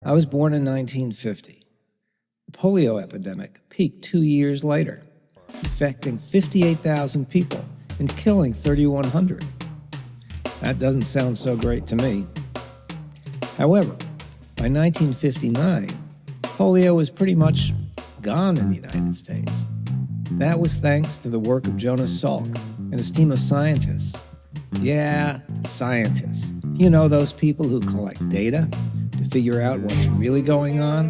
I was born in 1950. The polio epidemic peaked 2 years later, infecting 58,000 people and killing 3,100. That doesn't sound so great to me. However, by 1959, polio was pretty much gone in the United States. That was thanks to the work of Jonas Salk and his team of scientists. Yeah, scientists. You know, those people who collect data to figure out what's really going on.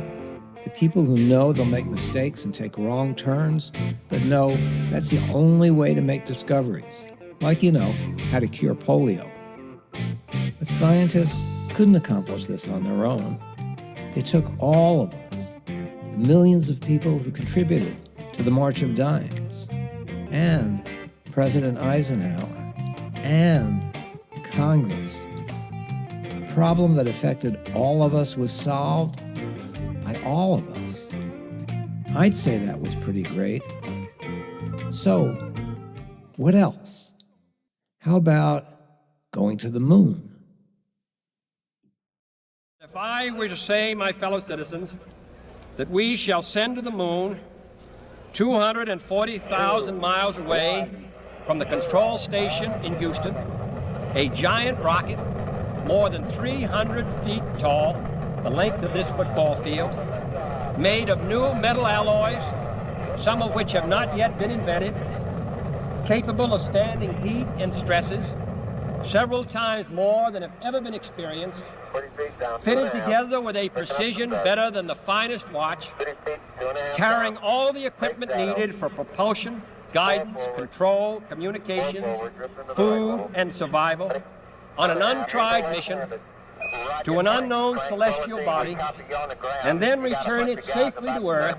The people who know they'll make mistakes and take wrong turns, but know that's the only way to make discoveries. Like, how to cure polio. But scientists couldn't accomplish this on their own. It took all of us, the millions of people who contributed to the March of Dimes, and President Eisenhower, and Congress. A problem that affected all of us was solved by all of us. I'd say that was pretty great. So, what else? How about going to the moon? If I were to say, my fellow citizens, that we shall send to the moon 240,000 miles away from the control station in Houston, a giant rocket more than 300 feet tall, the length of this football field, made of new metal alloys, some of which have not yet been invented, capable of standing heat and stresses several times more than have ever been experienced, fitted together with a precision better than the finest watch, carrying all the equipment needed for propulsion, guidance, control, communications, food, and survival, on an untried mission to an unknown celestial body, and then return it safely to Earth,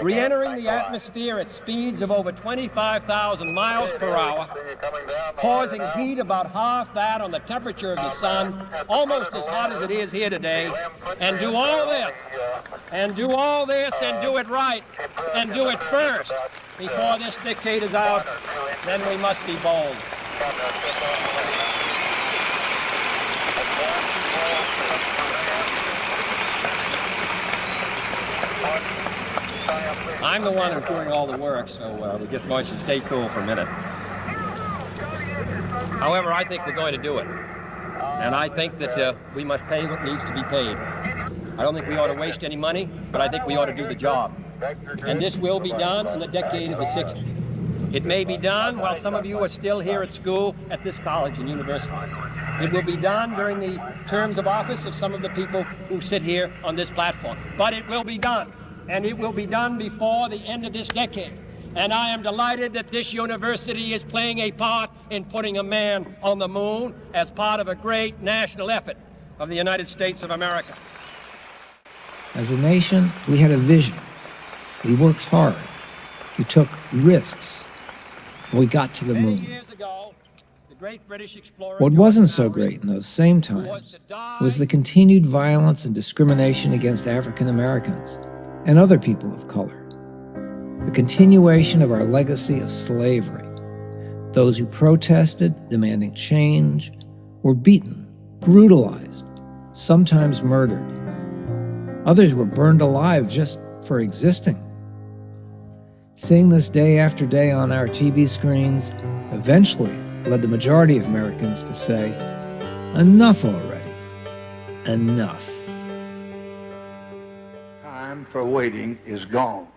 re-entering the atmosphere at speeds of over 25,000 miles per hour, causing heat about half that on the temperature of the sun, almost as hot as it is here today, and do all this, and do it right, and do it first before this decade is out, then we must be bold. I'm the one who's doing all the work, so we just want you to stay cool for a minute. However, I think we're going to do it. And I think that we must pay what needs to be paid. I don't think we ought to waste any money, but I think we ought to do the job. And this will be done in the decade of the 60s. It may be done while some of you are still here at school at this college and university. It will be done during the terms of office of some of the people who sit here on this platform. But it will be done. And it will be done before the end of this decade. And I am delighted that this university is playing a part in putting a man on the moon as part of a great national effort of the United States of America. As a nation, we had a vision. We worked hard. We took risks. And we got to the moon. Years ago, the great British explorer What wasn't so great in those same times was the continued violence and discrimination against African Americans and other people of color. The continuation of our legacy of slavery. Those who protested, demanding change, were beaten, brutalized, sometimes murdered. Others were burned alive just for existing. Seeing this day after day on our TV screens eventually led the majority of Americans to say, enough already, enough. Time for waiting is gone.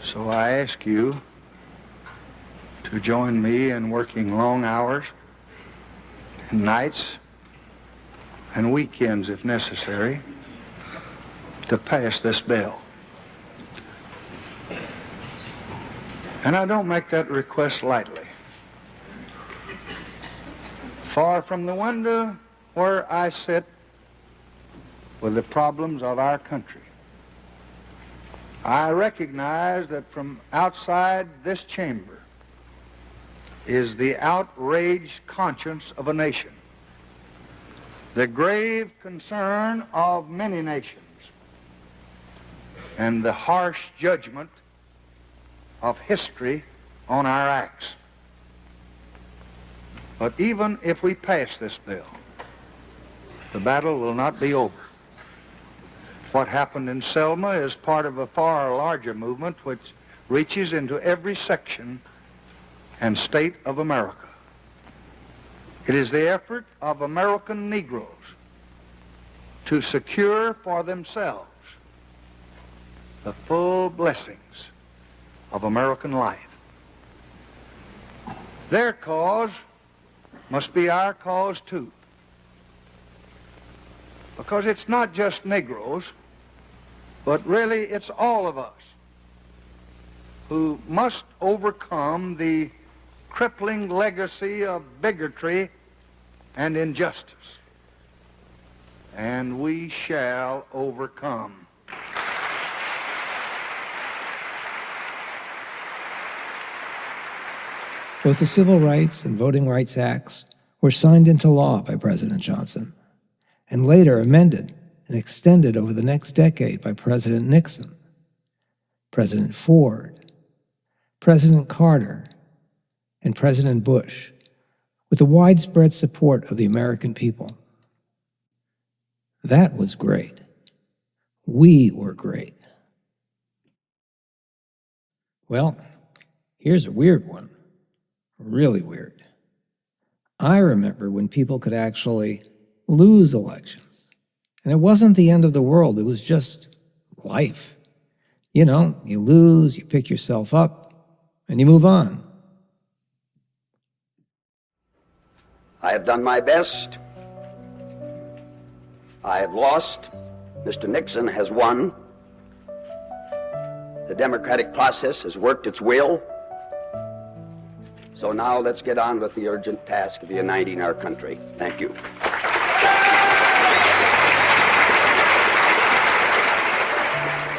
So I ask you to join me in working long hours, and nights, and weekends if necessary, to pass this bill. And I don't make that request lightly. Far from the window where I sit with the problems of our country, I recognize that from outside this chamber is the outraged conscience of a nation, the grave concern of many nations, and the harsh judgment of history on our acts. But even if we pass this bill, the battle will not be over. What happened in Selma is part of a far larger movement which reaches into every section and state of America. It is the effort of American Negroes to secure for themselves the full blessings of American life. Their cause must be our cause too. Because it's not just Negroes, but really it's all of us who must overcome the crippling legacy of bigotry and injustice. And we shall overcome. Both the Civil Rights and Voting Rights Acts were signed into law by President Johnson, and later amended and extended over the next decade by President Nixon, President Ford, President Carter, and President Bush, with the widespread support of the American people. That was great. We were great. Well, here's a weird one. Really weird. I remember when people could actually lose elections. And it wasn't the end of the world, it was just life. You know, you lose, you pick yourself up, and you move on. I have done my best. I have lost. Mr. Nixon has won. The democratic process has worked its will. So now let's get on with the urgent task of uniting our country. Thank you.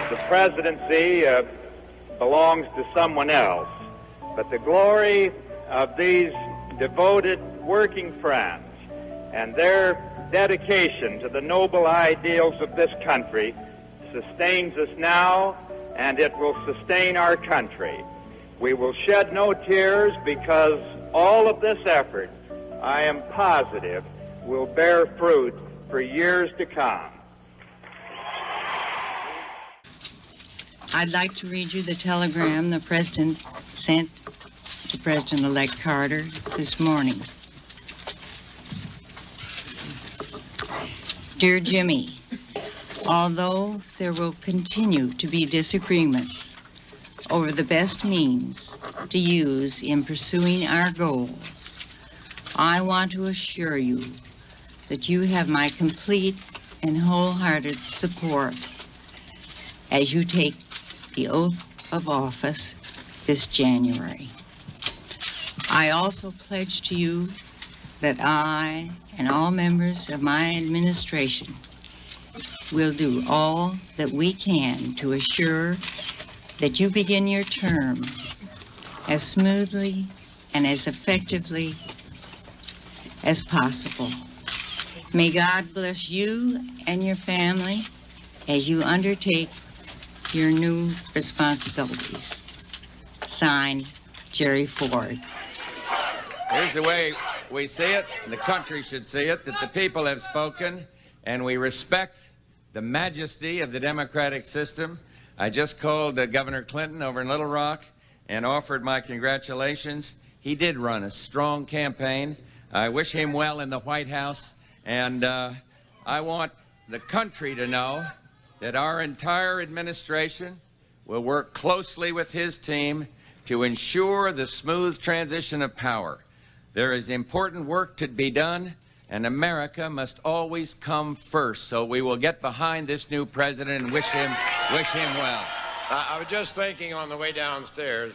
The presidency belongs to someone else, but the glory of these devoted working friends and their dedication to the noble ideals of this country sustains us now, and it will sustain our country. We will shed no tears because all of this effort, I am positive, will bear fruit for years to come. I'd like to read you the telegram the President sent to President-elect Carter this morning. Dear Jimmy, although there will continue to be disagreements over the best means to use in pursuing our goals, I want to assure you that you have my complete and wholehearted support as you take the oath of office this January. I also pledge to you that I and all members of my administration will do all that we can to assure that you begin your term as smoothly and as effectively as possible. May God bless you and your family as you undertake your new responsibilities. Signed, Jerry Ford. Here's the way we see it, and the country should see it, that the people have spoken, and we respect the majesty of the democratic system. I just called Governor Clinton over in Little Rock and offered my congratulations. He did run a strong campaign. I wish him well in the White House, and I want the country to know that our entire administration will work closely with his team to ensure the smooth transition of power. There is important work to be done, and America must always come first. So we will get behind this new president and wish him well. I was just thinking on the way downstairs.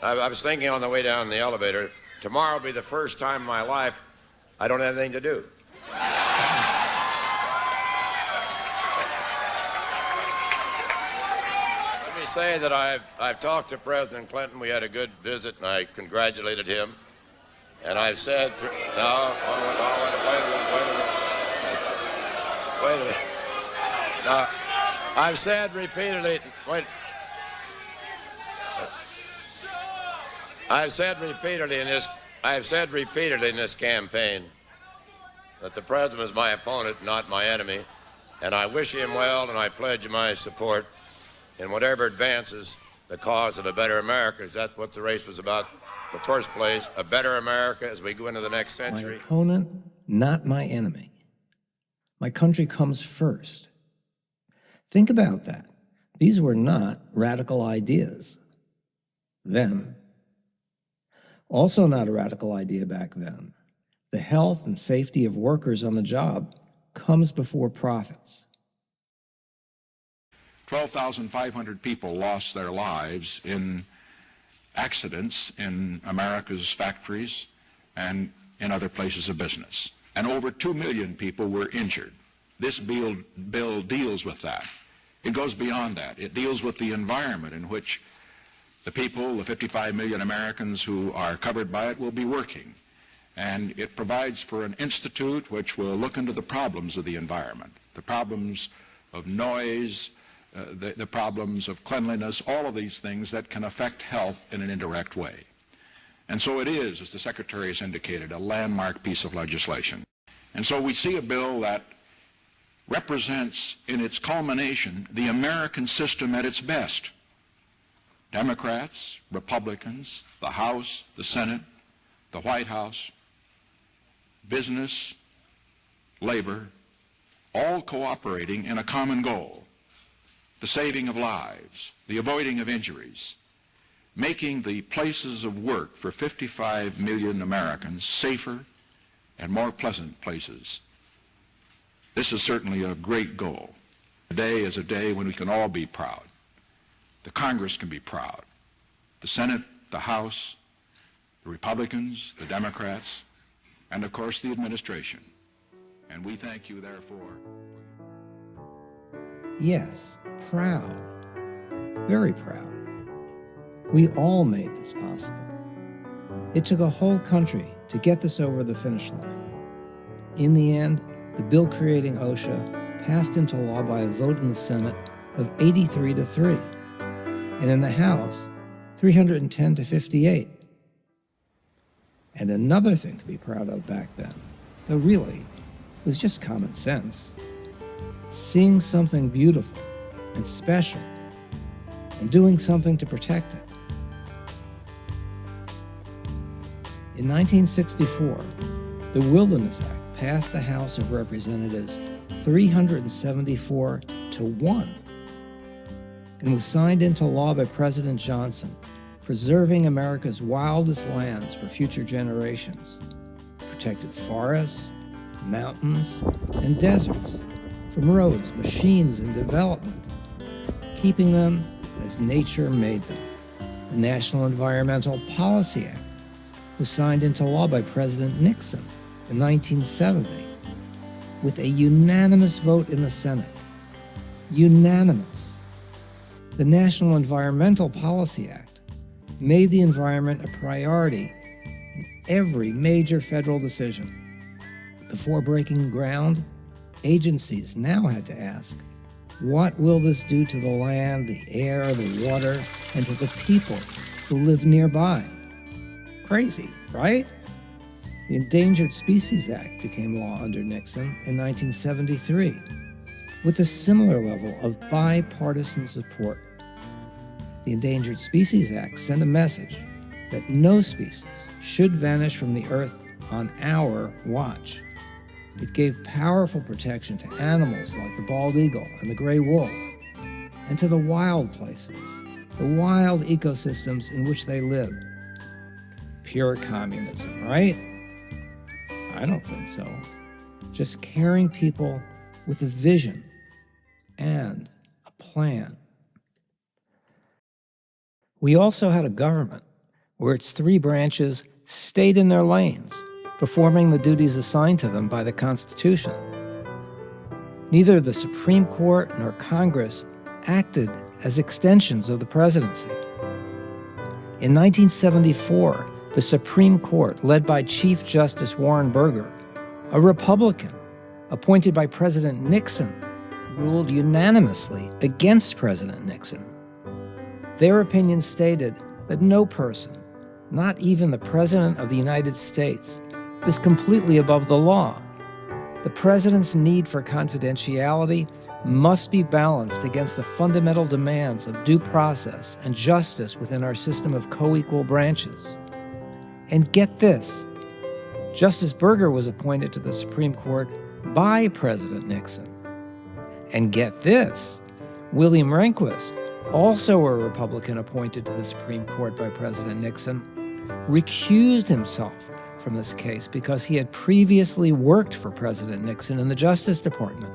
I was thinking on the way down in the elevator, tomorrow will be the first time in my life I don't have anything to do. Let me say that I've talked to President Clinton. We had a good visit, and I congratulated him. And I've said, wait a minute. Now, I've said repeatedly, I've said repeatedly in this campaign that the president is my opponent, not my enemy, and I wish him well, and I pledge my support in whatever advances the cause of a better America. Is that what the race was about in the first place? A better America as we go into the next century? My opponent, not my enemy. My country comes first. Think about that. These were not radical ideas then. Also not a radical idea back then. The health and safety of workers on the job comes before profits. 12,500 people lost their lives in accidents in America's factories and in other places of business. And over 2 million people were injured. This bill deals with that. It goes beyond that. It deals with the environment in which the people, the 55 million Americans who are covered by it, will be working. And it provides for an institute which will look into the problems of the environment, the problems of noise, the problems of cleanliness, all of these things that can affect health in an indirect way. And so it is, as the Secretary has indicated, a landmark piece of legislation. And so we see a bill that represents in its culmination the American system at its best. Democrats, Republicans, the House, the Senate, the White House, business, labor, all cooperating in a common goal: the saving of lives, the avoiding of injuries, making the places of work for 55 million Americans safer and more pleasant places. This is certainly a great goal. Today is a day when we can all be proud. The Congress can be proud. The Senate, the House, the Republicans, the Democrats, and of course the administration. And we thank you, therefore. Yes, proud. Very proud. We all made this possible. It took a whole country to get this over the finish line. In the end, the bill creating OSHA passed into law by a vote in the Senate of 83-3, and in the House, 310-58. And another thing to be proud of back then, though really, was just common sense. Seeing something beautiful and special and doing something to protect it. In 1964, the Wilderness Act passed the House of Representatives 374-1 and was signed into law by President Johnson, preserving America's wildest lands for future generations, protected forests, mountains, and deserts from roads, machines, and development, keeping them as nature made them. The National Environmental Policy Act was signed into law by President Nixon in 1970 with a unanimous vote in the Senate. Unanimous. The National Environmental Policy Act made the environment a priority in every major federal decision. Before breaking ground, agencies now had to ask, what will this do to the land, the air, the water, and to the people who live nearby? Crazy, right? The Endangered Species Act became law under Nixon in 1973, with a similar level of bipartisan support. The Endangered Species Act sent a message that no species should vanish from the earth on our watch. It gave powerful protection to animals like the bald eagle and the gray wolf, and to the wild places, the wild ecosystems in which they live. Pure communism, right? I don't think so. Just caring people with a vision and a plan. We also had a government where its three branches stayed in their lanes, performing the duties assigned to them by the Constitution. Neither the Supreme Court nor Congress acted as extensions of the presidency. In 1974, the Supreme Court, led by Chief Justice Warren Burger, a Republican appointed by President Nixon, ruled unanimously against President Nixon. Their opinion stated that no person, not even the President of the United States, is completely above the law. The President's need for confidentiality must be balanced against the fundamental demands of due process and justice within our system of co-equal branches. And get this, Justice Burger was appointed to the Supreme Court by President Nixon. And get this, William Rehnquist, also a Republican appointed to the Supreme Court by President Nixon, recused himself from this case because he had previously worked for President Nixon in the Justice Department.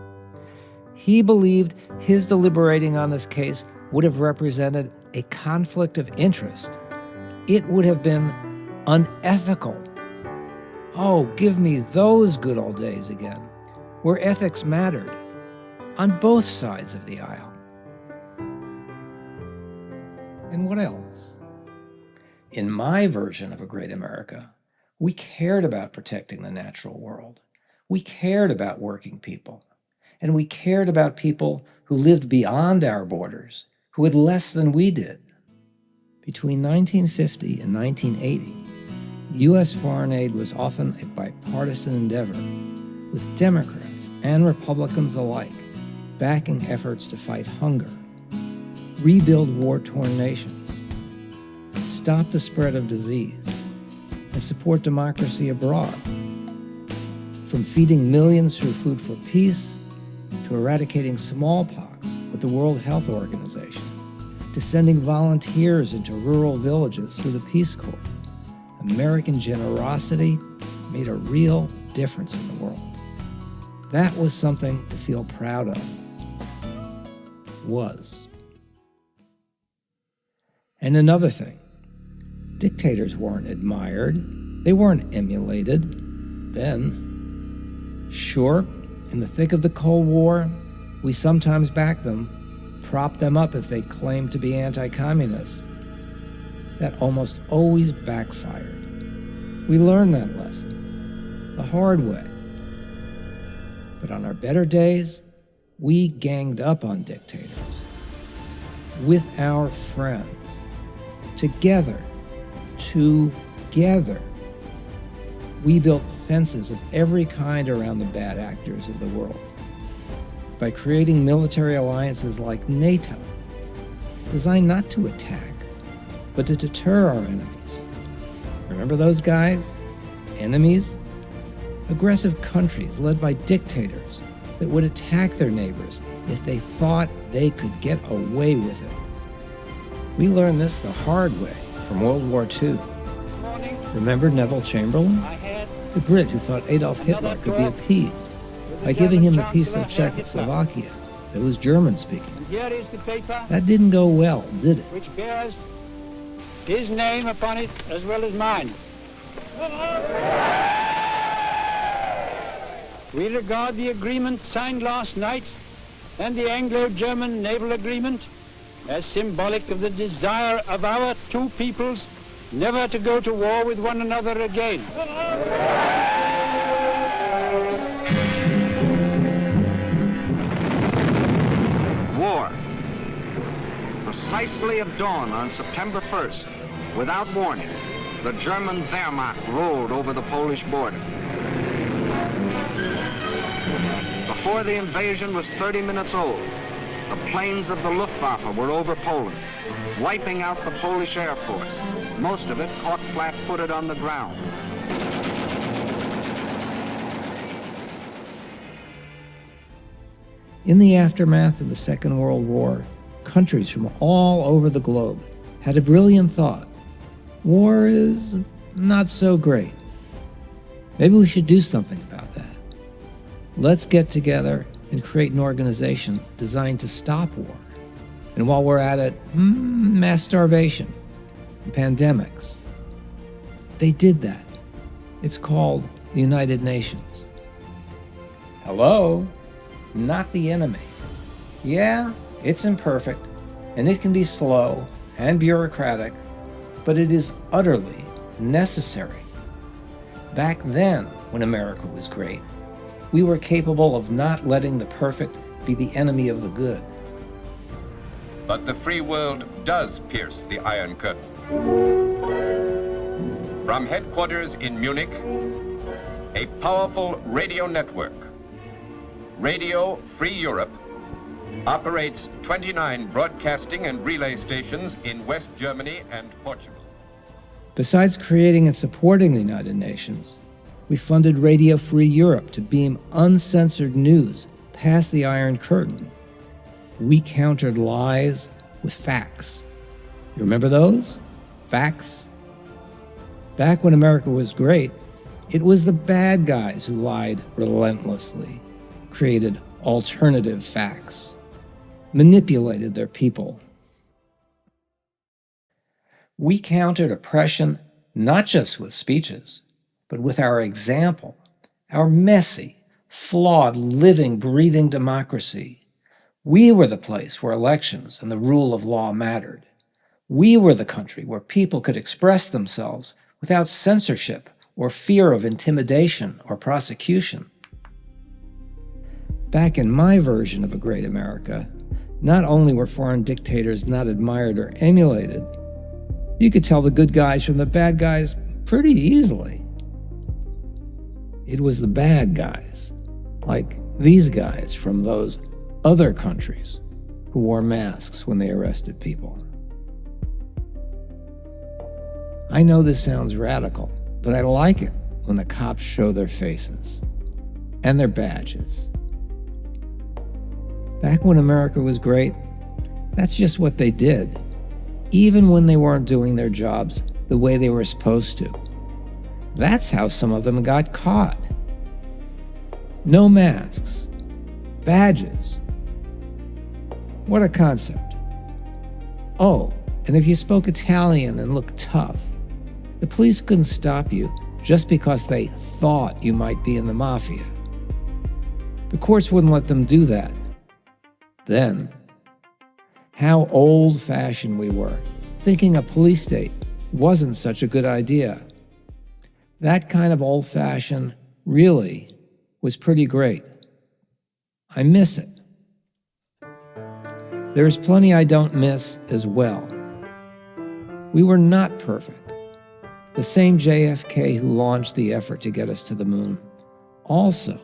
He believed his deliberating on this case would have represented a conflict of interest. It would have been unethical. Oh, give me those good old days again, where ethics mattered on both sides of the aisle. And what else? In my version of a great America, we cared about protecting the natural world. We cared about working people. And we cared about people who lived beyond our borders, who had less than we did. Between 1950 and 1980, U.S. foreign aid was often a bipartisan endeavor, with Democrats and Republicans alike backing efforts to fight hunger, rebuild war-torn nations, stop the spread of disease, and support democracy abroad. From feeding millions through Food for Peace, to eradicating smallpox with the World Health Organization, to sending volunteers into rural villages through the Peace Corps, American generosity made a real difference in the world. That was something to feel proud of. Was. And another thing, dictators weren't admired, they weren't emulated. Then, sure, in the thick of the Cold War, we sometimes backed them, propped them up if they claimed to be anti-communist. That almost always backfired. We learned that lesson the hard way. But on our better days, we ganged up on dictators with our friends. Together, we built fences of every kind around the bad actors of the world by creating military alliances like NATO, designed not to attack, but to deter our enemies. Remember those guys? Enemies? Aggressive countries led by dictators that would attack their neighbors if they thought they could get away with it. We learned this the hard way from World War II. Remember Neville Chamberlain? The Brit who thought Adolf Hitler could be appeased by giving him a piece of Czechoslovakia that was German-speaking. That didn't go well, did it? Which bears his name upon it as well as mine. We regard the agreement signed last night and the Anglo-German naval agreement as symbolic of the desire of our two peoples never to go to war with one another again. War. Precisely at dawn on September 1st, without warning, the German Wehrmacht rolled over the Polish border. Before the invasion was 30 minutes old, the planes of the Luftwaffe were over Poland, wiping out the Polish Air Force, most of it caught flat-footed on the ground. In the aftermath of the Second World War, countries from all over the globe had a brilliant thought. War is not so great. Maybe we should do something about that. Let's get together and create an organization designed to stop war. And while we're at it, mass starvation and pandemics. They did that. It's called the United Nations. Hello? Not the enemy. Yeah, it's imperfect, and it can be slow and bureaucratic, but it is utterly necessary. Back then, when America was great, we were capable of not letting the perfect be the enemy of the good. But the free world does pierce the Iron Curtain. From headquarters in Munich, a powerful radio network, Radio Free Europe, operates 29 broadcasting and relay stations in West Germany and Portugal. Besides creating and supporting the United Nations, we funded Radio Free Europe to beam uncensored news past the Iron Curtain. We countered lies with facts. You remember those? Facts? Back when America was great, it was the bad guys who lied relentlessly, created alternative facts, manipulated their people. We countered oppression not just with speeches, but with our example, our messy, flawed, living, breathing democracy. We were the place where elections and the rule of law mattered. We were the country where people could express themselves without censorship or fear of intimidation or prosecution. Back in my version of a great America, not only were foreign dictators not admired or emulated, you could tell the good guys from the bad guys pretty easily. It was the bad guys, like these guys from those other countries, who wore masks when they arrested people. I know this sounds radical, but I like it when the cops show their faces and their badges. Back when America was great, that's just what they did, even when they weren't doing their jobs the way they were supposed to. That's how some of them got caught. No masks, badges. What a concept. Oh, and if you spoke Italian and looked tough, the police couldn't stop you just because they thought you might be in the mafia. The courts wouldn't let them do that. Then, how old-fashioned we were, thinking a police state wasn't such a good idea. That kind of old-fashioned really was pretty great. I miss it. There's plenty I don't miss as well. We were not perfect. The same JFK who launched the effort to get us to the moon also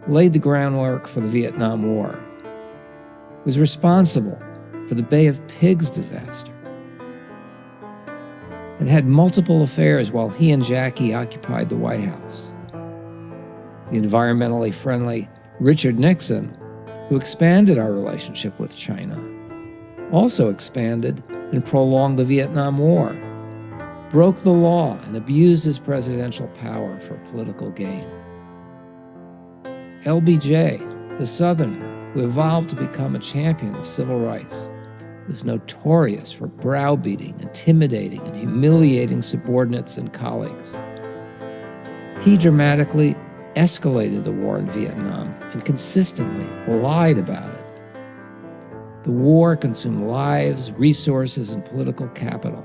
laid the groundwork for the Vietnam War, was responsible for the Bay of Pigs disaster, and had multiple affairs while he and Jackie occupied the White House. The environmentally friendly Richard Nixon, who expanded our relationship with China, also expanded and prolonged the Vietnam War, broke the law and abused his presidential power for political gain. LBJ, the Southerner, who evolved to become a champion of civil rights, was notorious for browbeating, intimidating, and humiliating subordinates and colleagues. He dramatically escalated the war in Vietnam and consistently lied about it. The war consumed lives, resources, and political capital.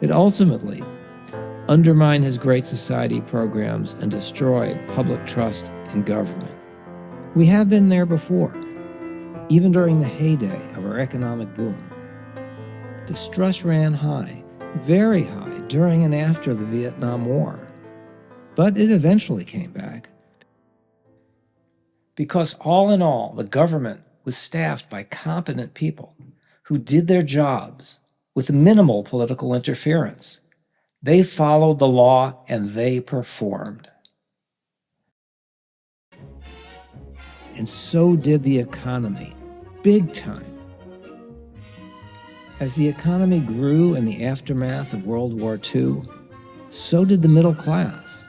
It ultimately undermined his Great Society programs and destroyed public trust in government. We have been there before, even during the heyday of our economic boom. Distrust ran high, very high, during and after the Vietnam War. But it eventually came back. Because all in all, the government was staffed by competent people who did their jobs with minimal political interference. They followed the law and they performed. And so did the economy, big time. As the economy grew in the aftermath of World War II, so did the middle class.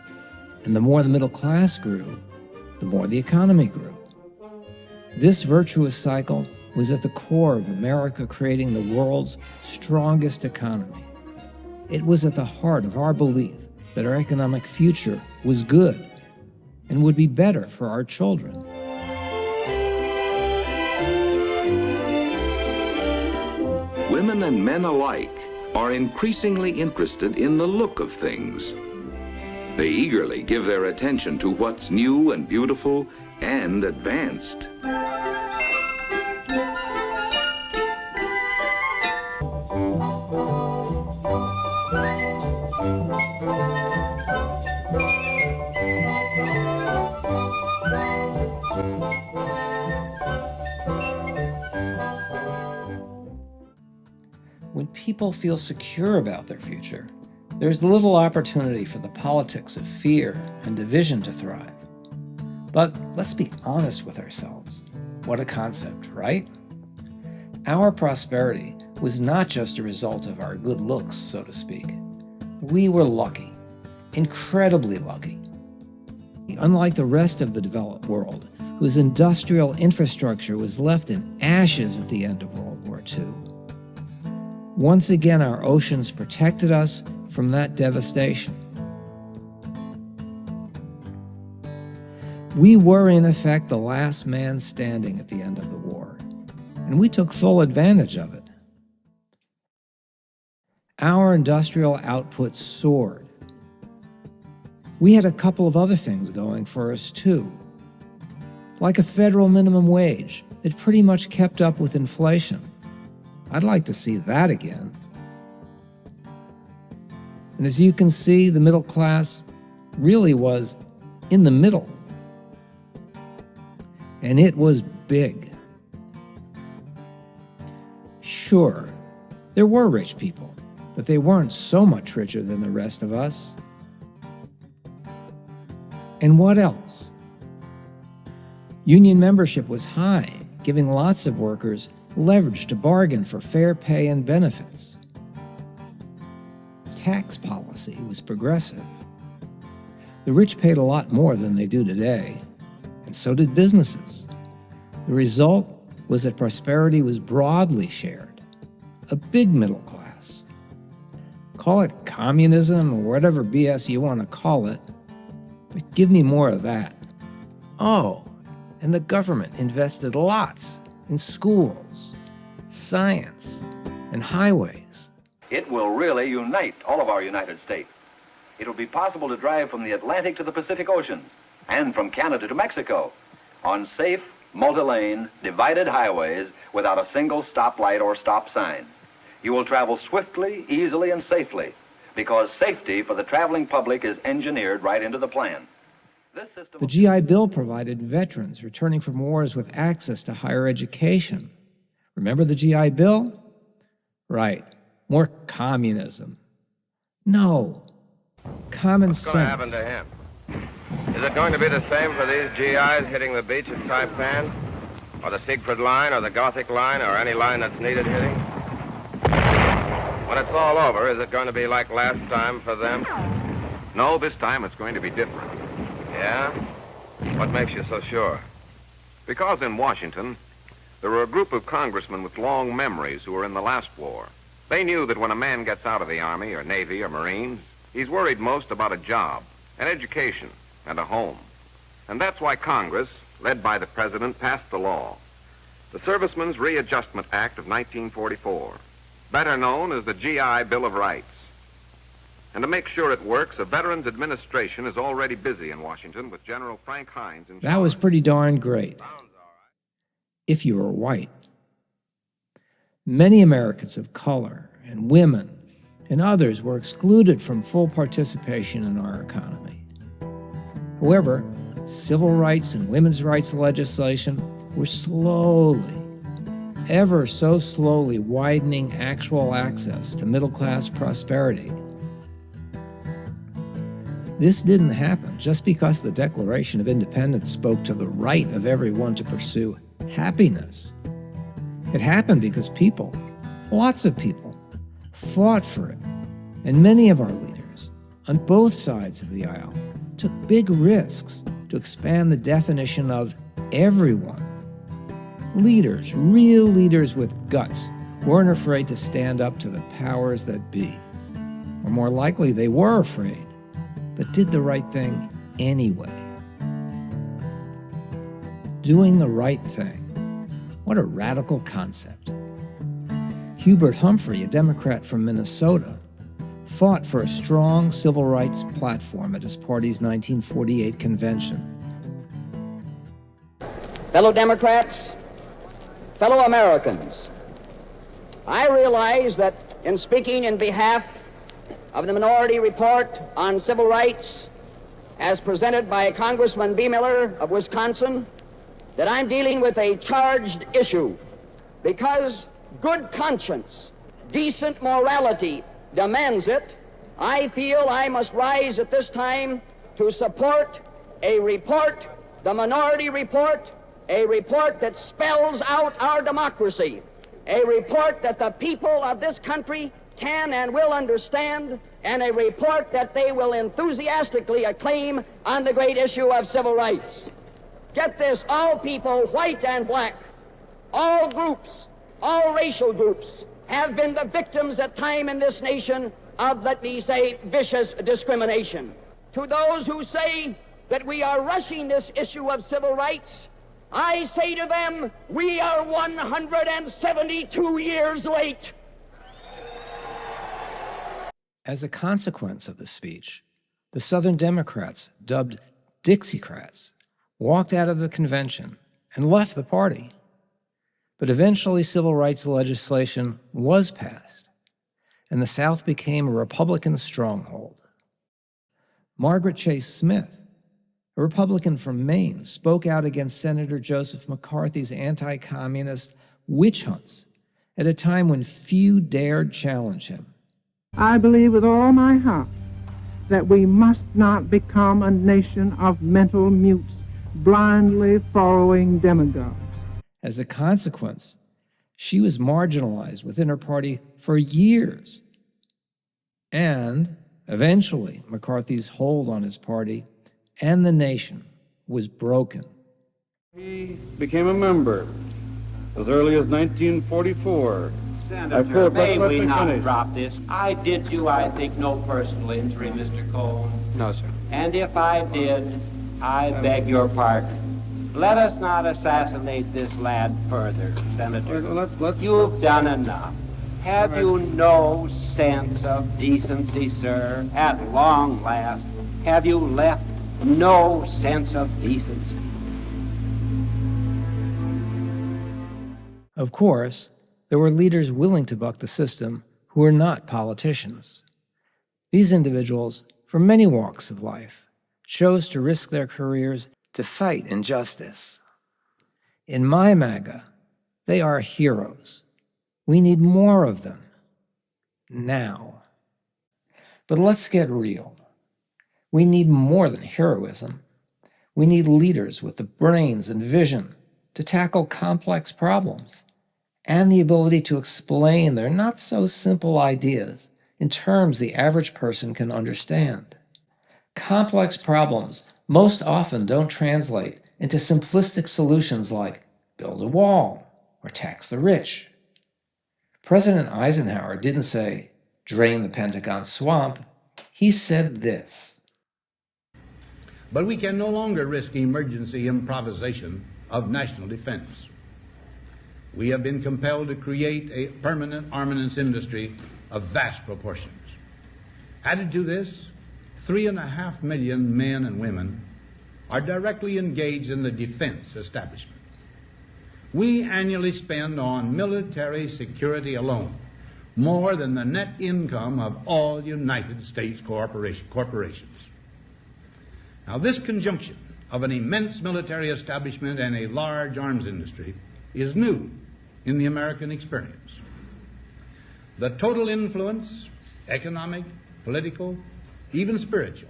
And the more the middle class grew, the more the economy grew. This virtuous cycle was at the core of America creating the world's strongest economy. It was at the heart of our belief that our economic future was good and would be better for our children. Women and men alike are increasingly interested in the look of things. They eagerly give their attention to what's new and beautiful and advanced. When people feel secure about their future, there's little opportunity for the politics of fear and division to thrive. But let's be honest with ourselves. What a concept, right? Our prosperity was not just a result of our good looks, so to speak. We were lucky, incredibly lucky. Unlike the rest of the developed world, whose industrial infrastructure was left in ashes at the end of World War II. Once again, our oceans protected us from that devastation. We were, in effect, the last man standing at the end of the war, and we took full advantage of it. Our industrial output soared. We had a couple of other things going for us, too. Like a federal minimum wage that pretty much kept up with inflation. I'd like to see that again. And as you can see, the middle class really was in the middle. And it was big. Sure, there were rich people, but they weren't so much richer than the rest of us. And what else? Union membership was high, giving lots of workers leverage to bargain for fair pay and benefits. Tax policy was progressive. The rich paid a lot more than they do today, and so did businesses. The result was that prosperity was broadly shared, a big middle class. Call it communism or whatever BS you want to call it, but give me more of that. Oh, and the government invested lots in schools, science, and highways. It will really unite all of our United States. It will be possible to drive from the Atlantic to the Pacific Ocean and from Canada to Mexico on safe, multi-lane, divided highways without a single stoplight or stop sign. You will travel swiftly, easily, and safely because safety for the traveling public is engineered right into the plan. The GI Bill provided veterans returning from wars with access to higher education. Remember the GI Bill? Right, more communism. No, common sense. What's going to happen to him? Is it going to be the same for these GIs hitting the beach at Saipan? Or the Siegfried Line, or the Gothic Line, or any line that's needed hitting? When it's all over, is it going to be like last time for them? No, this time it's going to be different. Yeah? What makes you so sure? Because in Washington, there were a group of congressmen with long memories who were in the last war. They knew that when a man gets out of the Army or Navy or Marines, he's worried most about a job, an education, and a home. And that's why Congress, led by the President, passed the law, the Servicemen's Readjustment Act of 1944, better known as the GI Bill of Rights. And to make sure it works, a Veterans Administration is already busy in Washington with General Frank Hines in charge. That was pretty darn great, if you were white. Many Americans of color and women and others were excluded from full participation in our economy. However, civil rights and women's rights legislation were slowly, ever so slowly widening actual access to middle-class prosperity. This didn't happen just because the Declaration of Independence spoke to the right of everyone to pursue happiness. It happened because people, lots of people, fought for it. And many of our leaders, on both sides of the aisle, took big risks to expand the definition of everyone. Leaders, real leaders with guts, weren't afraid to stand up to the powers that be. Or more likely, they were afraid, but did the right thing anyway. Doing the right thing. What a radical concept. Hubert Humphrey, a Democrat from Minnesota, fought for a strong civil rights platform at his party's 1948 convention. Fellow Democrats, fellow Americans, I realize that in speaking in behalf of the Minority Report on Civil Rights as presented by Congressman B. Miller of Wisconsin that I'm dealing with a charged issue because good conscience, decent morality demands it. I feel I must rise at this time to support a report, the Minority Report, a report that spells out our democracy, a report that the people of this country can and will understand, and a report that they will enthusiastically acclaim on the great issue of civil rights. Get this, all people, white and black, all groups, all racial groups, have been the victims at time in this nation of, let me say, vicious discrimination. To those who say that we are rushing this issue of civil rights, I say to them, we are 172 years late. As a consequence of the speech, the Southern Democrats, dubbed Dixiecrats, walked out of the convention and left the party. But eventually civil rights legislation was passed, and the South became a Republican stronghold. Margaret Chase Smith, a Republican from Maine, spoke out against Senator Joseph McCarthy's anti-communist witch hunts at a time when few dared challenge him. I believe with all my heart that we must not become a nation of mental mutes, blindly following demagogues. As a consequence, she was marginalized within her party for years. And eventually, McCarthy's hold on his party and the nation was broken. He became a member as early as 1944. Senator, may we not drop this? I did you, I think, no personal injury, Mr. Cole. No, sir. And if I did, I beg your pardon. Let us not assassinate this lad further, Senator. You've done enough. Have you no sense of decency, sir? At long last, have you left no sense of decency? Of course, there were leaders willing to buck the system who were not politicians. These individuals, from many walks of life, chose to risk their careers to fight injustice. In my MAGA, they are heroes. We need more of them. Now. But let's get real. We need more than heroism. We need leaders with the brains and vision to tackle complex problems and the ability to explain their not-so-simple ideas in terms the average person can understand. Complex problems most often don't translate into simplistic solutions like build a wall or tax the rich. President Eisenhower didn't say, drain the Pentagon swamp. He said this. But we can no longer risk emergency improvisation of national defense. We have been compelled to create a permanent armaments industry of vast proportions. Added to this, 3.5 million men and women are directly engaged in the defense establishment. We annually spend on military security alone more than the net income of all United States corporations. Now, this conjunction of an immense military establishment and a large arms industry is new in the American experience. The total influence, economic, political, even spiritual,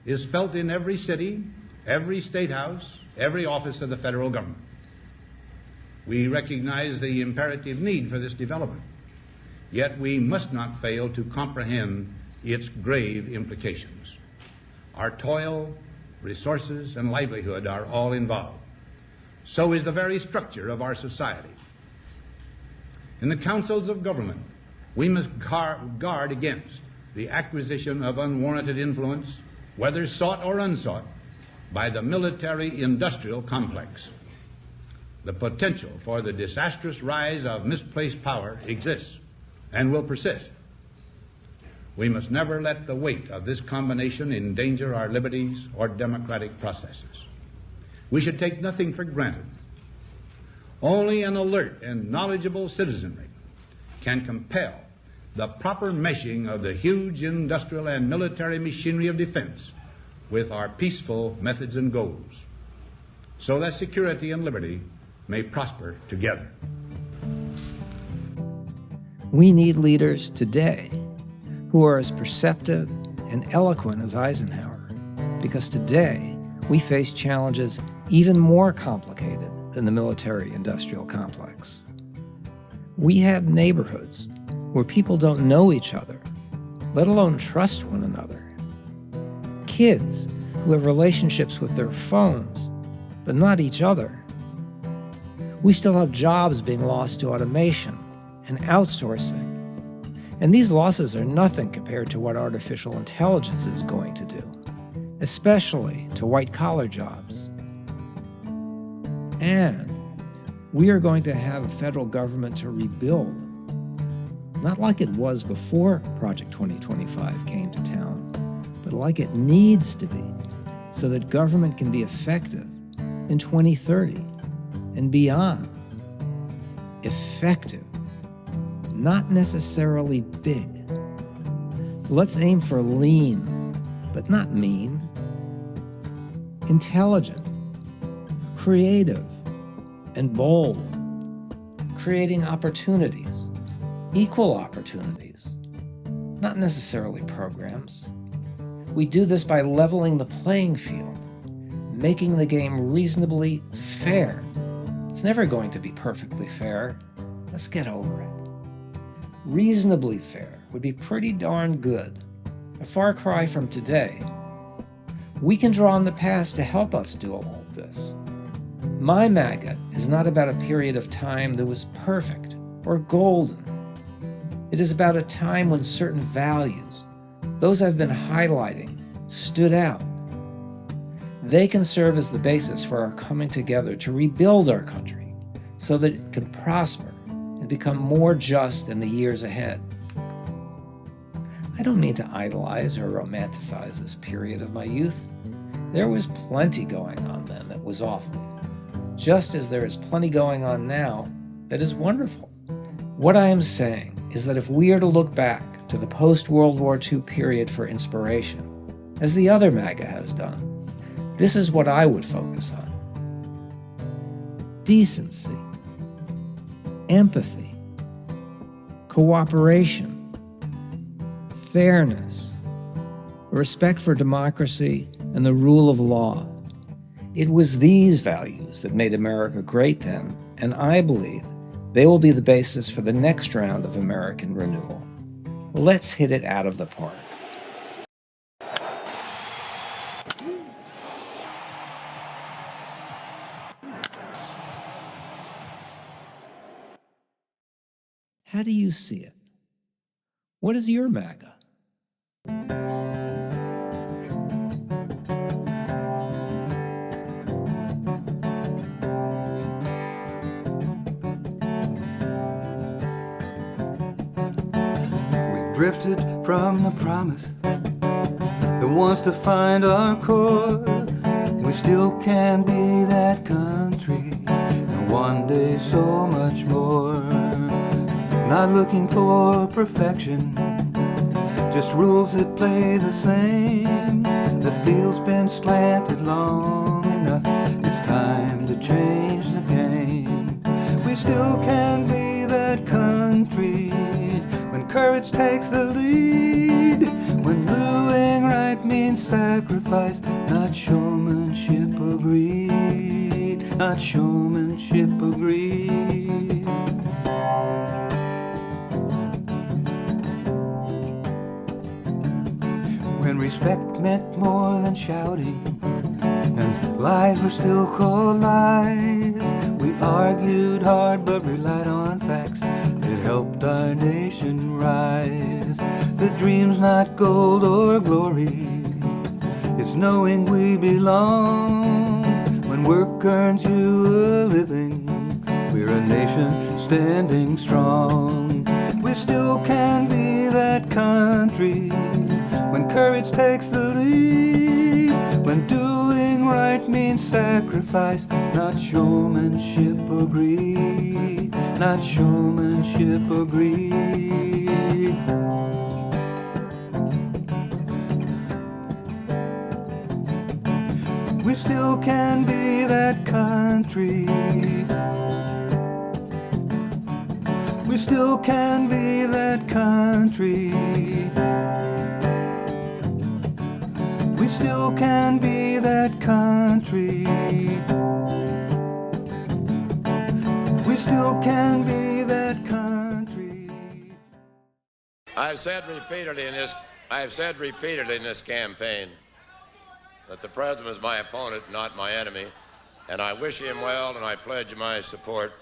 is felt in every city, every state house, every office of the federal government. We recognize the imperative need for this development, yet we must not fail to comprehend its grave implications. Our toil, resources, and livelihood are all involved. So is the very structure of our society. In the councils of government, we must guard against the acquisition of unwarranted influence, whether sought or unsought, by the military-industrial complex. The potential for the disastrous rise of misplaced power exists and will persist. We must never let the weight of this combination endanger our liberties or democratic processes. We should take nothing for granted. Only an alert and knowledgeable citizenry can compel the proper meshing of the huge industrial and military machinery of defense with our peaceful methods and goals, so that security and liberty may prosper together. We need leaders today who are as perceptive and eloquent as Eisenhower, because today we face challenges even more complicated than the military-industrial complex. We have neighborhoods where people don't know each other, let alone trust one another. Kids who have relationships with their phones, but not each other. We still have jobs being lost to automation and outsourcing. And these losses are nothing compared to what artificial intelligence is going to do, especially to white-collar jobs. And we are going to have a federal government to rebuild, not like it was before Project 2025 came to town, but like it needs to be, so that government can be effective in 2030 and beyond. Effective, not necessarily big. Let's aim for lean, but not mean. Intelligent, creative, and bold. Creating opportunities, equal opportunities, not necessarily programs. We do this by leveling the playing field, making the game reasonably fair. It's never going to be perfectly fair. Let's get over it. Reasonably fair would be pretty darn good. A far cry from today. We can draw on the past to help us do all of this. My MAGA is not about a period of time that was perfect or golden. It is about a time when certain values, those I've been highlighting, stood out. They can serve as the basis for our coming together to rebuild our country so that it can prosper and become more just in the years ahead. I don't mean to idolize or romanticize this period of my youth. There was plenty going on then that was awful, just as there is plenty going on now that is wonderful. What I am saying is that if we are to look back to the post-World War II period for inspiration, as the other MAGA has done, this is what I would focus on. Decency, empathy, cooperation, fairness, respect for democracy and the rule of law. It was these values that made America great then, and I believe they will be the basis for the next round of American renewal. Let's hit it out of the park. How do you see it? What is your MAGA? We've drifted from the promise that wants to find our core. We still can be that country, and one day so much more. Not looking for perfection, just rules that play the same. The field's been slanted long enough, it's time to change the game. We still can be that country when courage takes the lead, when doing right means sacrifice, not showmanship or greed, not showmanship or greed. When respect meant more than shouting, and lies were still called lies, we argued hard but relied on facts that helped our nation rise. The dream's not gold or glory, it's knowing we belong. When work earns you a living, we're a nation standing strong. We still can be that country when courage takes the lead, when doing right means sacrifice, not showmanship or greed, not showmanship or greed. We still can be that country. We still can be that country. We still can be that country. We still can be that country. I've said repeatedly in this campaign that the president is my opponent, not my enemy, and I wish him well, and I pledge my support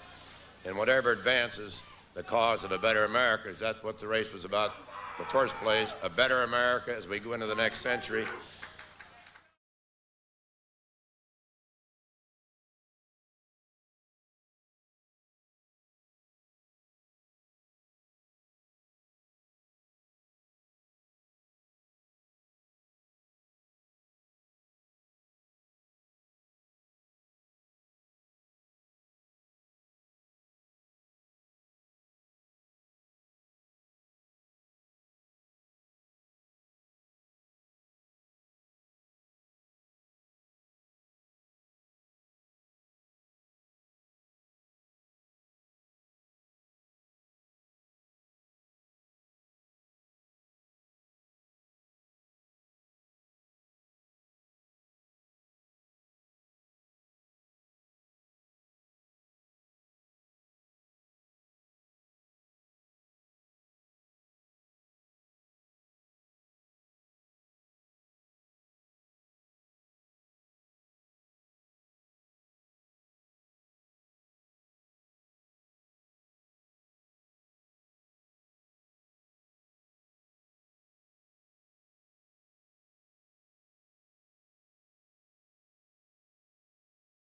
in whatever advances the cause of a better America, because that's what the race was about in the first place, a better America as we go into the next century.